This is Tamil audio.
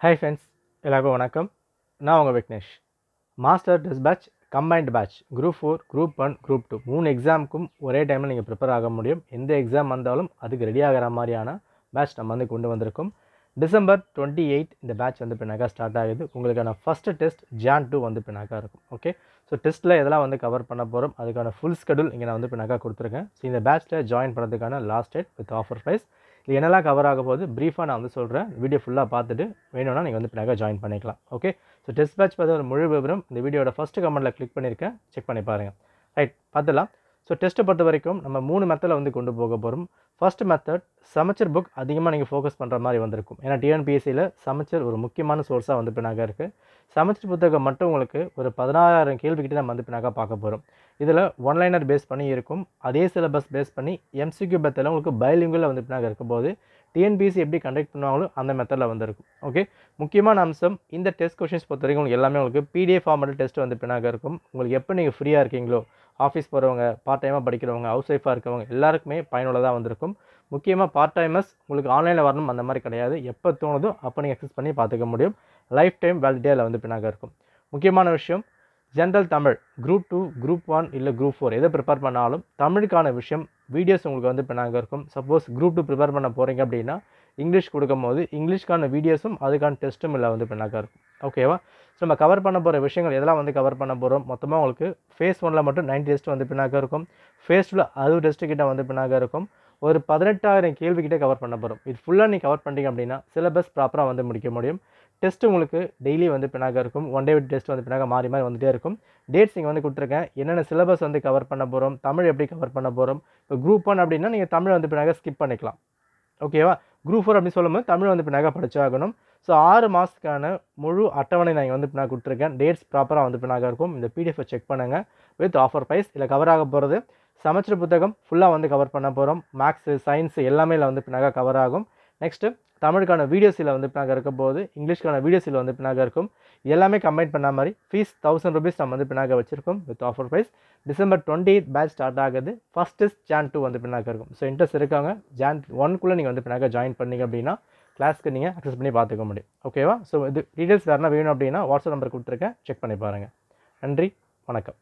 ஹாய் ஃப்ரெண்ட்ஸ், எல்லாருக்கும் வணக்கம். நான் உங்கள் Vignesh. Master test batch, combined batch, group 4, group 1, group 2 3 எக்ஸாமுக்கும் ஒரே டைமில் நீங்கள் ப்ரிப்பேர் ஆக முடியும். எந்த எக்ஸாம் வந்தாலும் அதுக்கு ரெடி ஆகிற மாதிரியான பேட்ச் நம்ம கொண்டு வந்திருக்கோம். டிசம்பர் 28 இந்த பேட்ச் பின்னாக்கா ஸ்டார்ட் ஆகுது. உங்களுக்கான ஃபஸ்ட்டு டெஸ்ட் Jan 2 பின்னாக்கா இருக்கும். ஓகே, ஸோ டெஸ்ட்டில் எதெல்லாம் கவர் பண்ண போகிறோம், அதுக்கான ஃபுல் ஸ்கெடியூல் இங்கே நான் பின்னாக்கா கொடுத்துருக்கேன். ஸோ இந்த பேட்ச்சில் ஜாயின் பண்ணுறதுக்கான last date with offer price. இது என்னெல்லாம் கவர் ஆக போகுது ப்ரீஃபாக நான் சொல்கிறேன். வீடியோ ஃபுல்லாக பார்த்துட்டு வேணும்னா நீங்கள் பின்னாக்கா ஜாயின் பண்ணிக்கலாம். ஓகே, ஸோ டெஸ்ட் பேட்ச் பார்த்து ஒரு முழு விவரம் இந்த வீடியோட ஃபஸ்ட்டு கமெண்ட்டில் கிளிக் பண்ணியிருக்கேன், செக் பண்ணி பாருங்கள். ரைட், பார்த்துலாம். ஸோ டெஸ்ட்டை பொறுத்த வரைக்கும் நம்ம 3 மெத்தடில் கொண்டு போக போகிறோம். ஃபர்ஸ்ட் மெத்தட், சமச்சர் புக் அதிகமாக நீங்கள் ஃபோக்கஸ் பண்ணுற மாதிரி வந்திருக்கும். ஏன்னா டிஎன்பிஎஸ்சியில் சமச்சர் ஒரு முக்கியமான சோர்ஸாக பின்னாக இருக்குது. சமச்சர் புத்தகம் மட்டும் உங்களுக்கு ஒரு 16,000 கேள்விக்கிட்ட நம்ம பின்னாக பார்க்க போகிறோம். இதில் ஒன்லைனர் பேஸ் பண்ணி இருக்கும். அதே சிலபஸ் பேஸ் பண்ணி எம்சிக்யூ மெத்தடில் உங்களுக்கு பைலிங்குவலில் பின்னாக இருக்கும்போது டிஎன்பிஎஸ்சி எப்படி கண்டக்ட் பண்ணுவாங்களோ அந்த மெத்தடில் வந்திருக்கும். ஓகே, முக்கியமான அம்சம் இந்த டெஸ்ட் கொஷின்ஸ் பொறுத்த வரைக்கும் உங்களுக்கு எல்லாமே உங்களுக்கு பிடிஎஃப் ஃபார்மேட் டெஸ்ட் பின்னாக இருக்கும். உங்களுக்கு எப்போ நீங்கள் ஃப்ரீயாக இருக்கீங்களோ, ஆஃபீஸ் போகிறவங்க, பார்ட் டைமாக படிக்கிறவங்க, ஹவுஸ் ஒய்ஃபாக இருக்கவங்க எல்லாருக்குமே பயனுள்ளதாக வந்திருக்கும். முக்கியமாக பார்ட் டைமர்ஸ் உங்களுக்கு ஆன்லைனில் வரணும் அந்த மாதிரி கிடையாது. எப்போ தோணுதோ அப்போ நீங்கள் அக்சஸ் பண்ணி பார்த்துக்க முடியும். லைஃப் டைம் வேலிடிட்டியில் பின்னாக இருக்கும். முக்கியமான விஷயம், ஜென்ரல் தமிழ் குரூப் 2, குரூப் 1 இல்லை குரூப் 4 எதை ப்ரிப்பேர் பண்ணாலும் தமிழுக்கான விஷயம் வீடியோஸ் உங்களுக்கு பின்னாக இருக்கும். சப்போஸ் குரூப் 2 ப்ரிப்பேர் பண்ண போகிறீங்க அப்படின்னா இங்கிலீஷ் கொடுக்கும் போது இங்கிலீஷ்க்கான வீடியோஸும் அதுக்கான டெஸ்ட்டும் இல்லை பின்னாக இருக்கும். ஓகேவா? ஸோ நம்ம கவர் பண்ண போகிற விஷயங்கள் எதெல்லாம் கவர் பண்ண போகிறோம், மொத்தமாக உங்களுக்கு ஃபேஸ் 1ல் மட்டும் 90 டெஸ்ட் பின்னாக இருக்கும். ஃபேஸ் 2ல் 60 டெஸ்ட்டு கிட்ட பின்னாக இருக்கும். ஒரு 18,000 கேள்விக்கிட்ட கவர் பண்ண போகிறோம். இது ஃபுல்லாக நீங்கள் கவர் பண்ணிட்டீங்க அப்படின்னா சிலபஸ் ப்ராப்பராக முடிக்க முடியும். டெஸ்ட்டு உங்களுக்கு டெய்லி பின்னாக இருக்கும். ஒன் டே வித் டெஸ்ட் பின்னாக மாறி மாறி வந்துகிட்டே இருக்கும். டேட்ஸ் நீங்கள் கொடுத்துருக்கேன். என்னென்ன சிலபஸ் கவர் பண்ண போகிறோம், தமிழ் எப்படி கவர் பண்ண போகிறோம். இப்போ குரூப் 1 அப்படின்னா நீங்கள் தமிழ் பின்னாக ஸ்கிப் பண்ணிக்கலாம். ஓகேவா? குரூப் 4 அப்படின்னு சொல்லும்போது தமிழ் பின்னாக படிச்சாகணும். ஸோ 6 மாதத்துக்கான முழு அட்டவணை நான் இங்கே பின்னாக கொடுத்துருக்கேன். டேட்ஸ் ப்ராப்பராக பின்னாக இருக்கும். இந்த பிடிஎஃபை செக் பண்ணுங்கள். With offer price. இதில் கவர் ஆக போகிறது சமச்சர் புத்தகம் ஃபுல்லாக கவர் பண்ண போகிறோம். மேக்ஸு, சயின்ஸு எல்லாமே இதில் பின்னாக கவர் ஆகும். நெக்ஸ்ட்டு தமிழுக்கான வீடியோஸில் பின்னாக இருக்க போது, இங்கிலீஷ்க்கான வீடியோஸில் பின்னாக இருக்கும். எல்லாமே கம்பைன் பண்ண மாதிரி ஃபீஸ் 1000 rupees நம்ம பின்னாக வச்சுருக்கோம் with offer price. December 28 batch start ஆகுது. ஃபஸ்ட் டெஸ்ட் Jan 2 பின்னாக இருக்கும். ஸோ இன்ட்ரெஸ்ட் இருக்காங்க Jan 1 நீங்கள் பின்னாக ஜாயின் பண்ணிங்க அப்படின்னா கிளாஸ்க்கு நீங்கள் அக்சஸ் பண்ணி பார்த்துக்க முடியும். ஓகேவா? ஸோ இது டீட்டெயில்ஸ் வேறுனா வேணும் அப்படின்னா வாட்ஸ்அப் நம்பர் கொடுத்துருக்கேன், செக் பண்ணி பாருங்கள். நன்றி, வணக்கம்.